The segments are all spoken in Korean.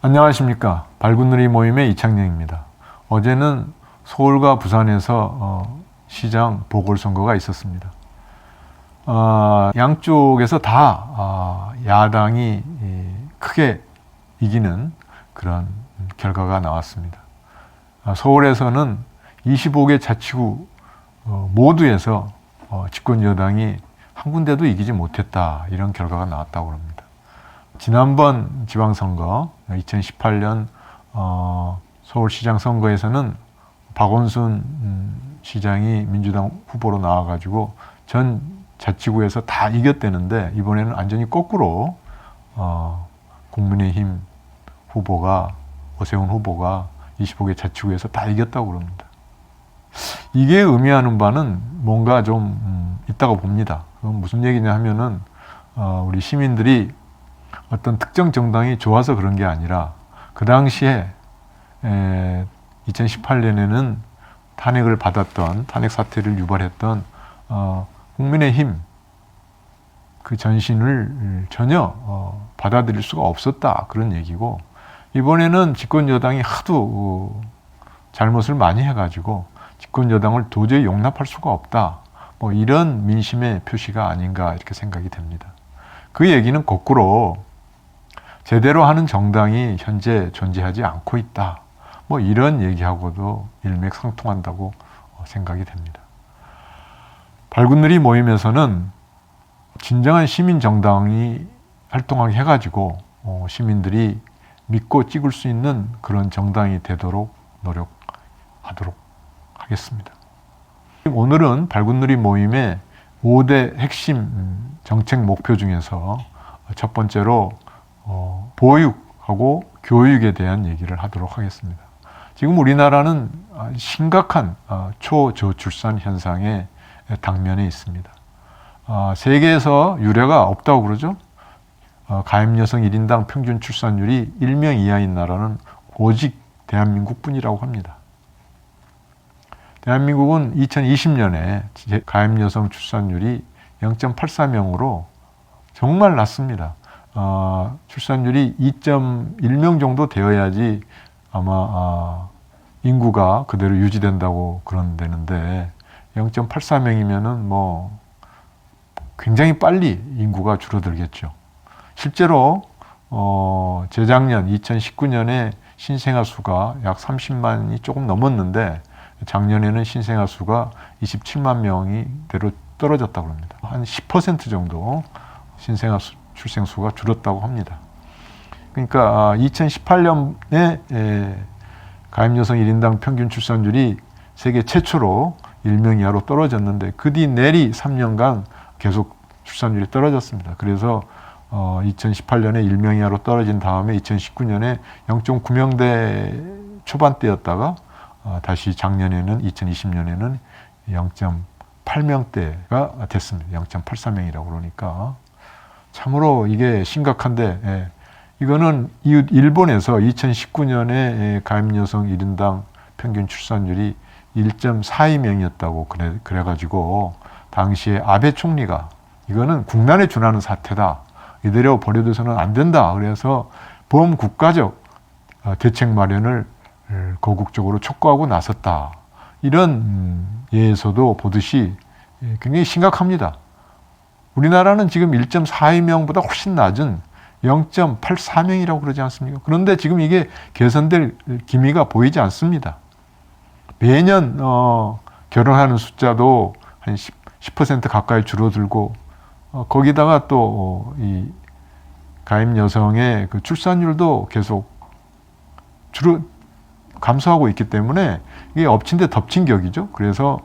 안녕하십니까. 발군누리 모임의 이창영입니다. 어제는 서울과 부산에서 시장 보궐선거가 있었습니다. 양쪽에서 다 야당이 크게 이기는 그런 결과가 나왔습니다. 서울에서는 25개 자치구 모두에서 집권 여당이 한 군데도 이기지 못했다, 이런 결과가 나왔다고 합니다. 지난번 지방선거 2018년 서울시장 선거에서는 박원순 시장이 민주당 후보로 나와가지고 전 자치구에서 다 이겼대는데, 이번에는 완전히 거꾸로 국민의힘 후보가, 오세훈 후보가 25개 자치구에서 다 이겼다고 그럽니다. 이게 의미하는 바는 뭔가 좀 있다고 봅니다. 그건 무슨 얘기냐 하면은 우리 시민들이 어떤 특정 정당이 좋아서 그런 게 아니라, 그 당시에 2018년에는 탄핵을 받았던, 탄핵 사태를 유발했던 국민의힘 그 전신을 전혀 받아들일 수가 없었다, 그런 얘기고, 이번에는 집권 여당이 하도 잘못을 많이 해가지고 집권 여당을 도저히 용납할 수가 없다, 뭐 이런 민심의 표시가 아닌가, 이렇게 생각이 됩니다. 그 얘기는 거꾸로 제대로 하는 정당이 현재 존재하지 않고 있다, 뭐 이런 얘기하고도 일맥상통한다고 생각이 됩니다. 발군누리 모임에서는 진정한 시민정당이 활동하게 해가지고 시민들이 믿고 찍을 수 있는 그런 정당이 되도록 노력하도록 하겠습니다. 오늘은 발군누리 모임의 5대 핵심 정책 목표 중에서 첫 번째로 보육하고 교육에 대한 얘기를 하도록 하겠습니다. 지금 우리나라는 심각한 초저출산 현상에 당면해 있습니다. 세계에서 유례가 없다고 그러죠. 가임 여성 1인당 평균 출산율이 1명 이하인 나라는 오직 대한민국뿐이라고 합니다. 대한민국은 2020년에 가임 여성 출산율이 0.84명으로 정말 낮습니다. 출산율이 2.1명 정도 되어야지 아마 인구가 그대로 유지된다고 그런다는데, 0.84명이면은 뭐 굉장히 빨리 인구가 줄어들겠죠. 실제로 재작년 2019년에 신생아 수가 약 30만이 조금 넘었는데, 작년에는 신생아 수가 27만 명이 대로 떨어졌다고 합니다. 한 10% 정도 신생아 출생 수가 줄었다고 합니다. 그러니까 2018년에 가임 여성 1인당 평균 출산율이 세계 최초로 1명 이하로 떨어졌는데, 그 뒤 내리 3년간 계속 출산율이 떨어졌습니다. 그래서 2018년에 1명 이하로 떨어진 다음에 2019년에 0.9명대 초반대였다가 다시 작년에는 2020년에는 0.8명대가 됐습니다. 0.84명이라고 그러니까 참으로 이게 심각한데, 이거는 이웃 일본에서 2019년에 가임 여성 1인당 평균 출산율이 1.42명이었다고 그래가지고 당시에 아베 총리가 이거는 국난에 준하는 사태다, 이대로 버려둬서는 안 된다, 그래서 범국가적 대책 마련을 거국적으로 촉구하고 나섰다, 이런 예에서도 보듯이 굉장히 심각합니다. 우리나라는 지금 1.42명보다 훨씬 낮은 0.84명이라고 그러지 않습니까? 그런데 지금 이게 개선될 기미가 보이지 않습니다. 매년 결혼하는 숫자도 한 10% 가까이 줄어들고, 거기다가 또 이 가임 여성의 그 출산율도 계속 감소하고 있기 때문에 이게 엎친 데 덮친 격이죠. 그래서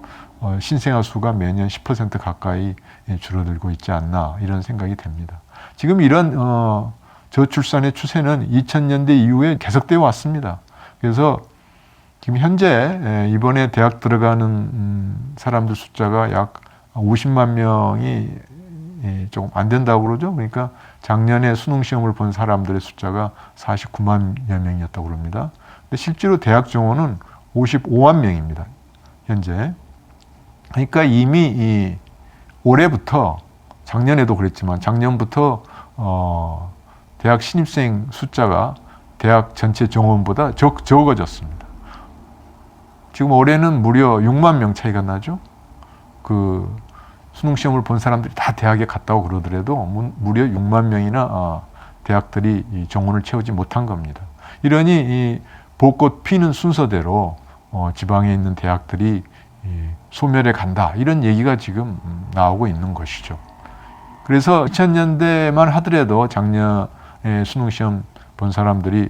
신생아 수가 매년 10% 가까이 줄어들고 있지 않나, 이런 생각이 됩니다. 지금 이런 저출산의 추세는 2000년대 이후에 계속되어 왔습니다. 그래서 지금 현재 이번에 대학 들어가는 사람들 숫자가 약 50만 명이 조금 안 된다고 그러죠. 그러니까 작년에 수능 시험을 본 사람들의 숫자가 49만여 명이었다고 그럽니다. 근데 실제로 대학 정원은 55만 명입니다. 현재. 그러니까 이미 올해부터, 작년에도 그랬지만 작년부터 대학 신입생 숫자가 대학 전체 정원보다 적어졌습니다. 지금 올해는 무려 6만 명 차이가 나죠. 그 수능 시험을 본 사람들이 다 대학에 갔다고 그러더라도 무려 6만 명이나 대학들이 이 정원을 채우지 못한 겁니다. 이러니 이 벚꽃 피는 순서대로 지방에 있는 대학들이 소멸해 간다, 이런 얘기가 지금 나오고 있는 것이죠. 그래서 2000년대만 하더라도 작년에 수능 시험 본 사람들이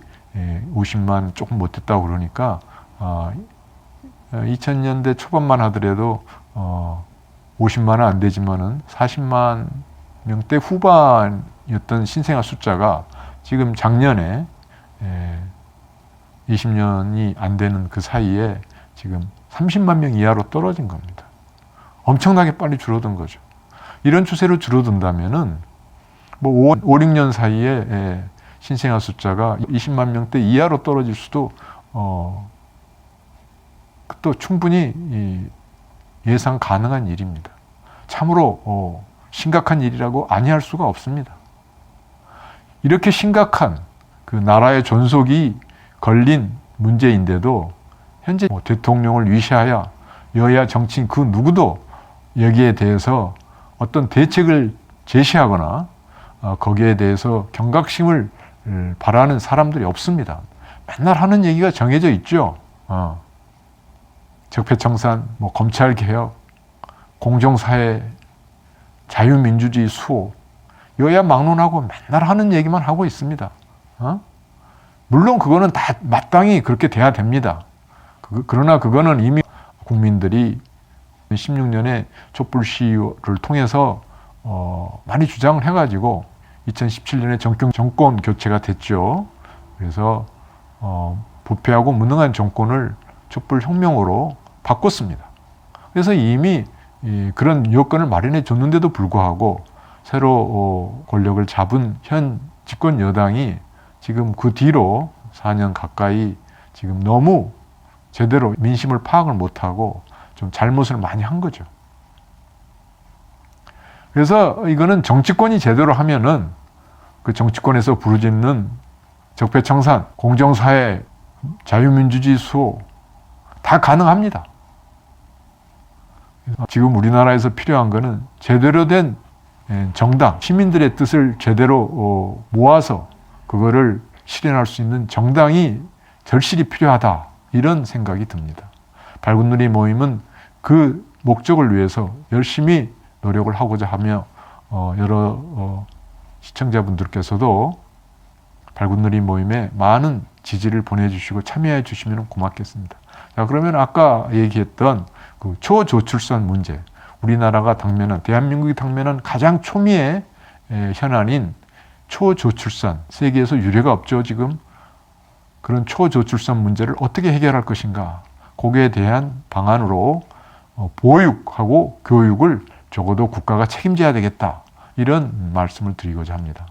50만 조금 못됐다고 그러니까 2000년대 초반만 하더라도 50만은 안 되지만은 40만 명대 후반이었던 신생아 숫자가 지금 작년에 20년이 안 되는 그 사이에 지금 30만 명 이하로 떨어진 겁니다. 엄청나게 빨리 줄어든 거죠. 이런 추세로 줄어든다면은 뭐 5, 6년 사이에 신생아 숫자가 20만 명대 이하로 떨어질 수도 또 충분히 예상 가능한 일입니다. 참으로 심각한 일이라고 아니할 수가 없습니다. 이렇게 심각한 그 나라의 존속이 걸린 문제인데도 현재 대통령을 위시하여 여야 정치인 그 누구도 여기에 대해서 어떤 대책을 제시하거나 거기에 대해서 경각심을 바라는 사람들이 없습니다. 맨날 하는 얘기가 정해져 있죠. 적폐청산, 검찰개혁, 공정사회, 자유민주주의 수호, 여야 막론하고 맨날 하는 얘기만 하고 있습니다. 물론 그거는 다 마땅히 그렇게 돼야 됩니다. 그러나 그거는 이미 국민들이 16년에 촛불 시위를 통해서 많이 주장을 해가지고 2017년에 정권 교체가 됐죠. 그래서 부패하고 무능한 정권을 촛불 혁명으로 바꿨습니다. 그래서 이미 그런 여건을 마련해 줬는데도 불구하고 새로 권력을 잡은 현 집권 여당이 지금 그 뒤로 4년 가까이 지금 너무 제대로 민심을 파악을 못하고 좀 잘못을 많이 한 거죠. 그래서 이거는 정치권이 제대로 하면은 그 정치권에서 부르짖는 적폐청산, 공정사회, 자유민주주의 수호 다 가능합니다. 지금 우리나라에서 필요한 거는 제대로 된 정당, 시민들의 뜻을 제대로 모아서 그거를 실현할 수 있는 정당이 절실히 필요하다, 이런 생각이 듭니다. 발군누리 모임은 그 목적을 위해서 열심히 노력을 하고자 하며 여러 시청자분들께서도 발군누리 모임에 많은 지지를 보내주시고 참여해 주시면 고맙겠습니다. 자, 그러면 아까 얘기했던 그 초저출산 문제, 우리나라가 당면한, 대한민국이 당면한 가장 초미의 현안인 초저출산, 세계에서 유례가 없죠, 지금. 그런 초저출산 문제를 어떻게 해결할 것인가, 거기에 대한 방안으로 보육하고 교육을 적어도 국가가 책임져야 되겠다, 이런 말씀을 드리고자 합니다.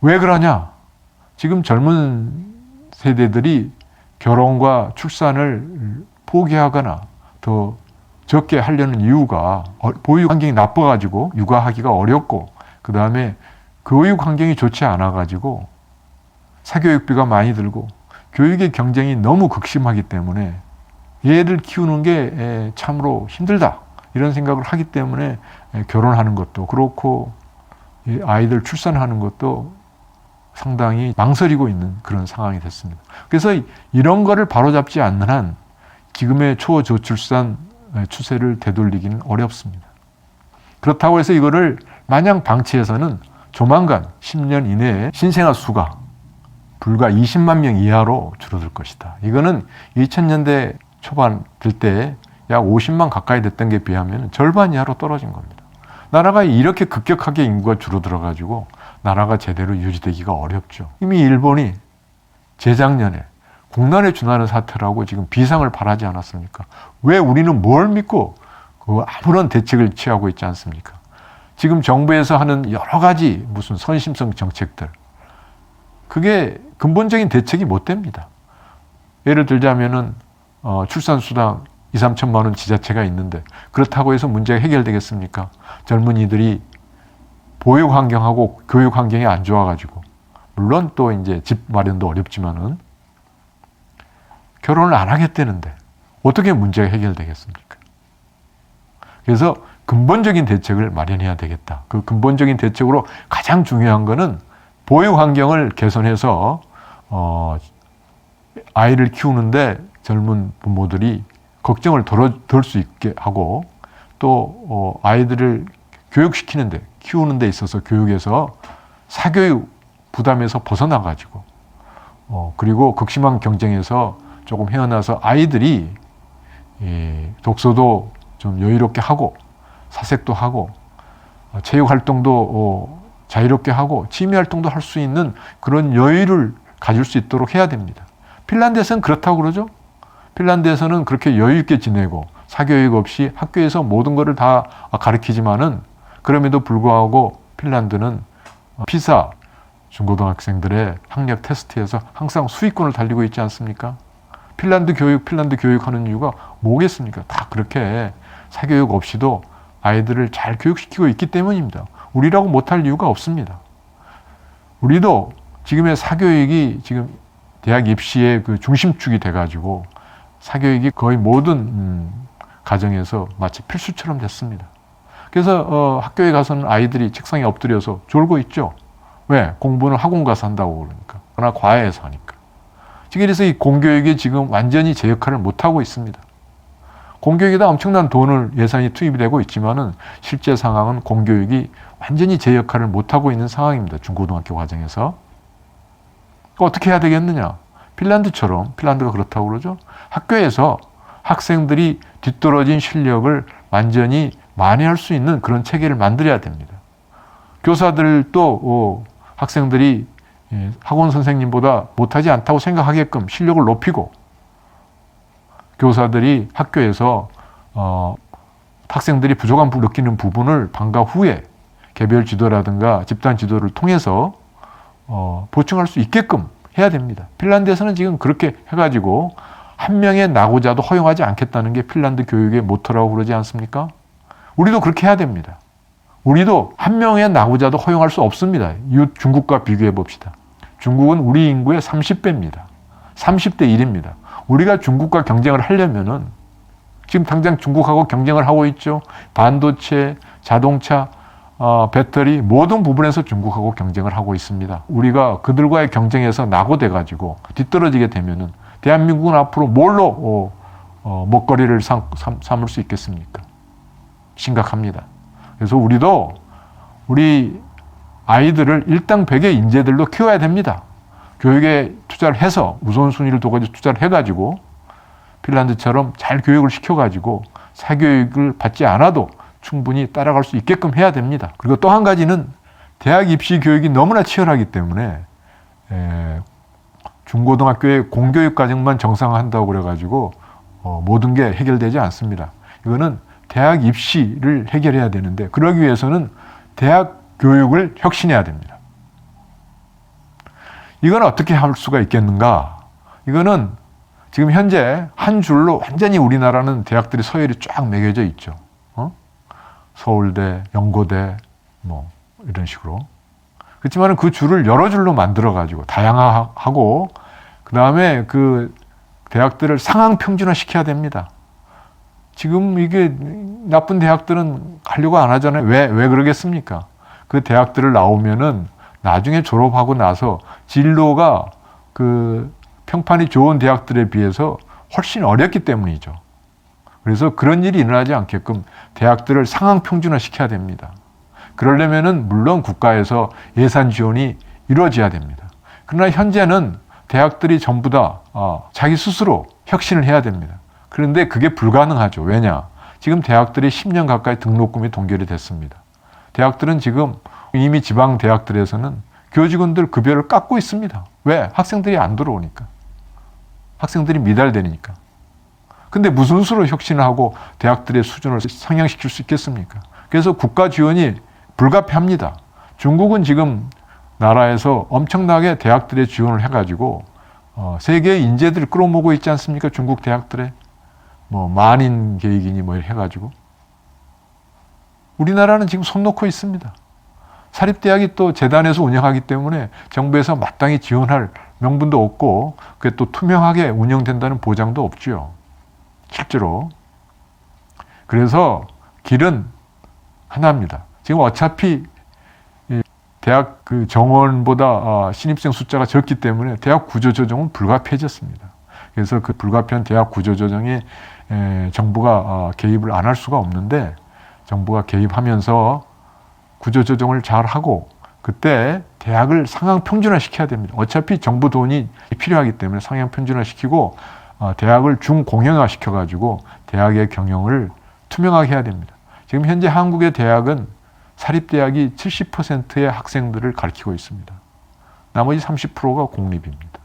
왜 그러냐? 지금 젊은 세대들이 결혼과 출산을 포기하거나 더 적게 하려는 이유가 보육 환경이 나빠가지고 육아하기가 어렵고, 그 다음에 교육 환경이 좋지 않아가지고 사교육비가 많이 들고 교육의 경쟁이 너무 극심하기 때문에 얘를 키우는 게 참으로 힘들다, 이런 생각을 하기 때문에 결혼하는 것도 그렇고 아이들 출산하는 것도 상당히 망설이고 있는 그런 상황이 됐습니다. 그래서 이런 거를 바로잡지 않는 한 지금의 초저출산 추세를 되돌리기는 어렵습니다. 그렇다고 해서 이거를 마냥 방치해서는 조만간 10년 이내에 신생아 수가 불과 20만 명 이하로 줄어들 것이다. 이거는 2000년대 초반 될 때 약 50만 가까이 됐던 게 비하면 절반 이하로 떨어진 겁니다. 나라가 이렇게 급격하게 인구가 줄어들어가지고 나라가 제대로 유지되기가 어렵죠. 이미 일본이 재작년에 국난에 준하는 사태라고 지금 비상을 발하지 않았습니까? 왜 우리는 뭘 믿고 아무런 대책을 취하고 있지 않습니까? 지금 정부에서 하는 여러 가지 무슨 선심성 정책들, 그게 근본적인 대책이 못 됩니다. 예를 들자면은 출산수당 2, 3천만 원 지자체가 있는데 그렇다고 해서 문제가 해결되겠습니까? 젊은이들이 보육 환경하고 교육 환경이 안 좋아가지고 물론 또 이제 집 마련도 어렵지만은 결혼을 안 하겠다는데 어떻게 문제가 해결되겠습니까? 그래서 근본적인 대책을 마련해야 되겠다. 그 근본적인 대책으로 가장 중요한 거는 보육 환경을 개선해서 아이를 키우는데 젊은 부모들이 걱정을 덜 수 있게 하고 또 아이들을 교육시키는데 키우는 데 있어서 교육에서 사교육 부담에서 벗어나가지고 그리고 극심한 경쟁에서 조금 헤어나서 아이들이 독서도 좀 여유롭게 하고 사색도 하고 체육 활동도 자유롭게 하고 취미 활동도 할 수 있는 그런 여유를 가질 수 있도록 해야 됩니다. 핀란드에서는 그렇다고 그러죠. 핀란드에서는 그렇게 여유 있게 지내고 사교육 없이 학교에서 모든 것을 다 가르치지만은 그럼에도 불구하고 핀란드는 피사 중고등학생들의 학력 테스트에서 항상 수익권을 달리고 있지 않습니까? 핀란드 교육 하는 이유가 뭐겠습니까? 다 그렇게 사교육 없이도 아이들을 잘 교육시키고 있기 때문입니다. 우리라고 못할 이유가 없습니다. 우리도 지금의 사교육이 지금 대학 입시의 그 중심축이 돼가지고 사교육이 거의 모든 가정에서 마치 필수처럼 됐습니다. 그래서 학교에 가서는 아이들이 책상에 엎드려서 졸고 있죠. 왜? 공부는 학원 가서 한다고 그러니까. 그러나 과외에서 하니까. 그래서 이 공교육이 지금 완전히 제 역할을 못하고 있습니다. 공교육에다 엄청난 돈을 예산이 투입이 되고 있지만은 실제 상황은 공교육이 완전히 제 역할을 못하고 있는 상황입니다. 중고등학교 과정에서. 어떻게 해야 되겠느냐? 핀란드가 그렇다고 그러죠. 학교에서 학생들이 뒤떨어진 실력을 완전히 만회할 수 있는 그런 체계를 만들어야 됩니다. 교사들도 학생들이 학원 선생님보다 못하지 않다고 생각하게끔 실력을 높이고 교사들이 학교에서 학생들이 부족함 느끼는 부분을 방과 후에 개별 지도라든가 집단 지도를 통해서 보충할 수 있게끔 해야 됩니다. 핀란드에서는 지금 그렇게 해가지고 한 명의 낙오자도 허용하지 않겠다는 게 핀란드 교육의 모토라고 그러지 않습니까? 우리도 그렇게 해야 됩니다. 우리도 한 명의 낙오자도 허용할 수 없습니다. 이웃 중국과 비교해 봅시다. 중국은 우리 인구의 30배입니다. 30대 1입니다. 우리가 중국과 경쟁을 하려면은 지금 당장 중국하고 경쟁을 하고 있죠. 반도체, 자동차, 배터리 모든 부분에서 중국하고 경쟁을 하고 있습니다. 우리가 그들과의 경쟁에서 낙오돼 가지고 뒤떨어지게 되면은 대한민국은 앞으로 뭘로 먹거리를 삼을 수 있겠습니까? 심각합니다. 그래서 우리도 우리 아이들을 일당백의 인재들로 키워야 됩니다. 교육에 투자를 해서 우선순위를 둬가지고 투자를 해가지고 핀란드처럼 잘 교육을 시켜가지고 사교육을 받지 않아도 충분히 따라갈 수 있게끔 해야 됩니다. 그리고 또 한 가지는 대학 입시 교육이 너무나 치열하기 때문에 중고등학교의 공교육 과정만 정상화한다고 그래가지고 모든 게 해결되지 않습니다. 이거는 대학 입시를 해결해야 되는데 그러기 위해서는 대학 교육을 혁신해야 됩니다. 이건 어떻게 할 수가 있겠는가? 이거는 지금 현재 한 줄로 완전히 우리나라는 대학들이 서열이 쫙 매겨져 있죠. 서울대, 연고대, 뭐 이런 식으로. 그렇지만 그 줄을 여러 줄로 만들어가지고 다양화하고 그 다음에 그 대학들을 상향 평준화 시켜야 됩니다. 지금 이게 나쁜 대학들은 가려고 안 하잖아요. 왜 그러겠습니까? 그 대학들을 나오면은 나중에 졸업하고 나서 진로가 그 평판이 좋은 대학들에 비해서 훨씬 어렵기 때문이죠. 그래서 그런 일이 일어나지 않게끔 대학들을 상향 평준화 시켜야 됩니다. 그러려면은 물론 국가에서 예산 지원이 이루어져야 됩니다. 그러나 현재는 대학들이 전부 다 자기 스스로 혁신을 해야 됩니다. 그런데 그게 불가능하죠. 왜냐? 지금 대학들이 10년 가까이 등록금이 동결이 됐습니다. 대학들은 지금 이미 지방 대학들에서는 교직원들 급여를 깎고 있습니다. 왜? 학생들이 안 들어오니까. 학생들이 미달되니까. 근데 무슨 수로 혁신을 하고 대학들의 수준을 상향시킬 수 있겠습니까? 그래서 국가 지원이 불가피합니다. 중국은 지금 나라에서 엄청나게 대학들의 지원을 해가지고 세계의 인재들을 끌어모으고 있지 않습니까? 중국 대학들에 뭐 만인 계획이니 뭐 해가지고 우리나라는 지금 손 놓고 있습니다. 사립대학이 또 재단에서 운영하기 때문에 정부에서 마땅히 지원할 명분도 없고 그게 또 투명하게 운영된다는 보장도 없죠. 실제로. 그래서 길은 하나입니다. 지금 어차피 대학 그 정원보다 신입생 숫자가 적기 때문에 대학 구조조정은 불가피해졌습니다. 그래서 그 불가피한 대학 구조조정에 정부가 개입을 안 할 수가 없는데 정부가 개입하면서 구조조정을 잘 하고 그때 대학을 상향 평준화 시켜야 됩니다. 어차피 정부 돈이 필요하기 때문에 상향 평준화 시키고 대학을 중공영화 시켜가지고 대학의 경영을 투명하게 해야 됩니다. 지금 현재 한국의 대학은 사립대학이 70%의 학생들을 가르치고 있습니다. 나머지 30%가 공립입니다.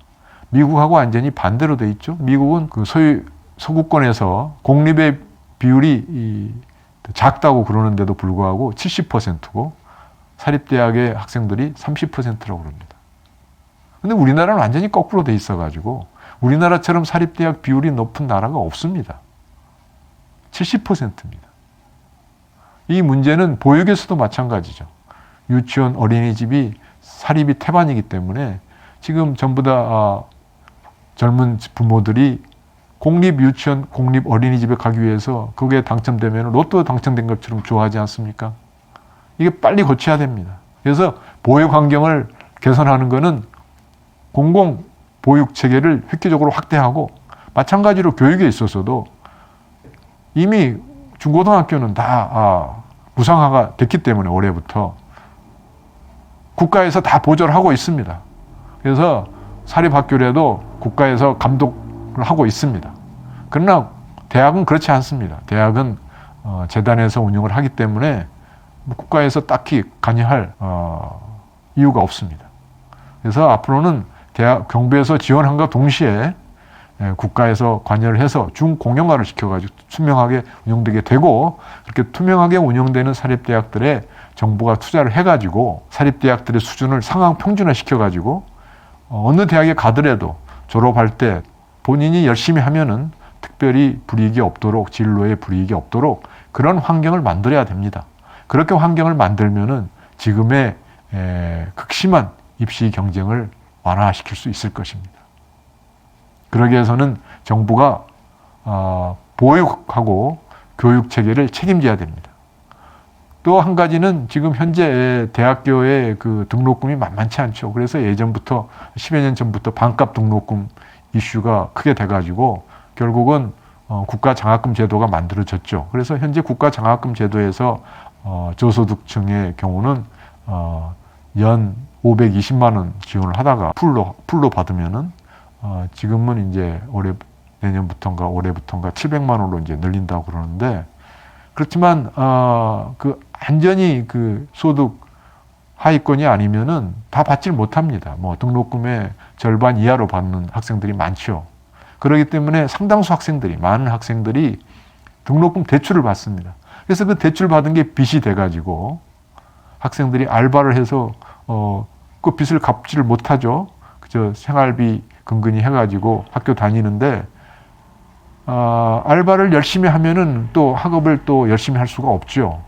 미국하고 완전히 반대로 돼 있죠. 미국은 그 소위 서구권에서 공립의 비율이 작다고 그러는데도 불구하고 70%고 사립대학의 학생들이 30%라고 그럽니다. 근데 우리나라는 완전히 거꾸로 돼 있어가지고 우리나라처럼 사립대학 비율이 높은 나라가 없습니다. 70%입니다. 이 문제는 보육에서도 마찬가지죠. 유치원, 어린이집이 사립이 태반이기 때문에 지금 전부 다 젊은 부모들이 공립 유치원, 공립 어린이집에 가기 위해서 거기에 당첨되면 로또 당첨된 것처럼 좋아하지 않습니까? 이게 빨리 고쳐야 됩니다. 그래서 보육 환경을 개선하는 것은 공공 보육 체계를 획기적으로 확대하고 마찬가지로 교육에 있어서도 이미 중고등학교는 다 무상화가 됐기 때문에 올해부터 국가에서 다 보조를 하고 있습니다. 그래서 사립학교라도 국가에서 감독을 하고 있습니다. 그러나 대학은 그렇지 않습니다. 대학은 재단에서 운영을 하기 때문에 국가에서 딱히 관여할 이유가 없습니다. 그래서 앞으로는 대학 정부에서 지원함과 동시에 국가에서 관여를 해서 중공영화를 시켜가지고 투명하게 운영되게 되고 그렇게 투명하게 운영되는 사립대학들에 정부가 투자를 해가지고 사립대학들의 수준을 상향 평준화 시켜가지고 어느 대학에 가더라도 졸업할 때 본인이 열심히 하면은 특별히 불이익이 없도록 진로에 불이익이 없도록 그런 환경을 만들어야 됩니다. 그렇게 환경을 만들면은 지금의 극심한 입시 경쟁을 완화시킬 수 있을 것입니다. 그러기 위해서는 정부가 보육하고 교육 체계를 책임져야 됩니다. 또 한 가지는 지금 현재 대학교의 그 등록금이 만만치 않죠. 그래서 예전부터 10여 년 전부터 반값 등록금 이슈가 크게 돼가지고 결국은 국가 장학금 제도가 만들어졌죠. 그래서 현재 국가 장학금 제도에서 저소득층의 경우는 연 520만 원 지원을 하다가 풀로 받으면은 지금은 이제 내년부터인가 올해부터인가 700만 원으로 이제 늘린다고 그러는데 그렇지만 그 완전히 그 소득 하위권이 아니면은 다 받질 못합니다. 뭐 등록금의 절반 이하로 받는 학생들이 많죠. 그렇기 때문에 상당수 학생들이 많은 학생들이 등록금 대출을 받습니다. 그래서 그 대출 받은 게 빚이 돼가지고 학생들이 알바를 해서 그 빚을 갚지를 못하죠. 그저 생활비 근근히 해가지고 학교 다니는데 알바를 열심히 하면은 또 학업을 또 열심히 할 수가 없죠.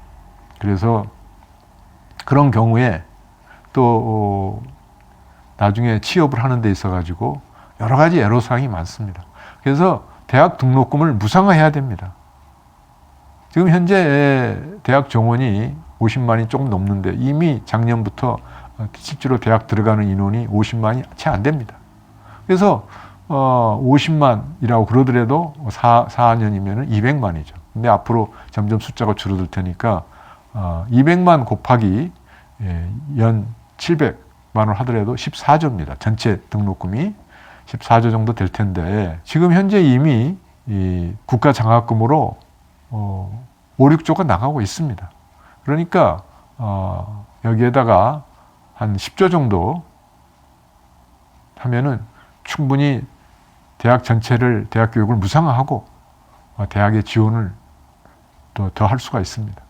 그래서 그런 경우에 또 나중에 취업을 하는 데 있어가지고 여러 가지 애로사항이 많습니다. 그래서 대학 등록금을 무상화해야 됩니다. 지금 현재 대학 정원이 50만이 조금 넘는데 이미 작년부터 실제로 대학 들어가는 인원이 50만이 채 안 됩니다. 그래서 50만이라고 그러더라도 4년이면 200만이죠. 근데 앞으로 점점 숫자가 줄어들 테니까 200만 곱하기 연 700만 원 하더라도 14조입니다. 전체 등록금이 14조 정도 될 텐데 지금 현재 이미 이 국가 장학금으로 5, 6조가 나가고 있습니다. 그러니까 여기에다가 한 10조 정도 하면은 충분히 대학 전체를 대학 교육을 무상화하고 대학의 지원을 또 더 할 수가 있습니다.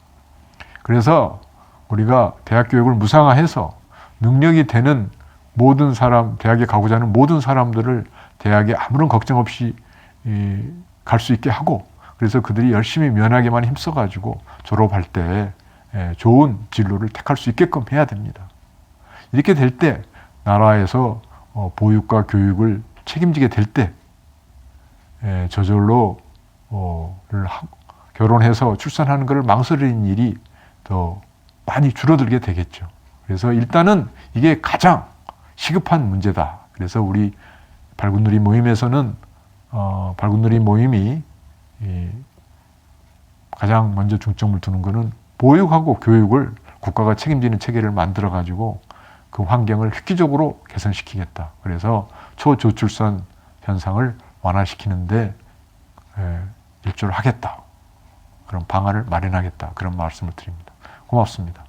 그래서 우리가 대학 교육을 무상화해서 능력이 되는 모든 사람, 대학에 가고자 하는 모든 사람들을 대학에 아무런 걱정 없이 갈 수 있게 하고 그래서 그들이 열심히 면하게만 힘써가지고 졸업할 때 좋은 진로를 택할 수 있게끔 해야 됩니다. 이렇게 될 때 나라에서 보육과 교육을 책임지게 될 때 저절로 결혼해서 출산하는 것을 망설이는 일이 더 많이 줄어들게 되겠죠. 그래서 일단은 이게 가장 시급한 문제다. 그래서 우리 발군누리 모임에서는 발군누리 모임이 가장 먼저 중점을 두는 것은 보육하고 교육을 국가가 책임지는 체계를 만들어 가지고 그 환경을 획기적으로 개선시키겠다. 그래서 초저출산 현상을 완화시키는데 일조를 하겠다. 그런 방안을 마련하겠다. 그런 말씀을 드립니다. 고맙습니다.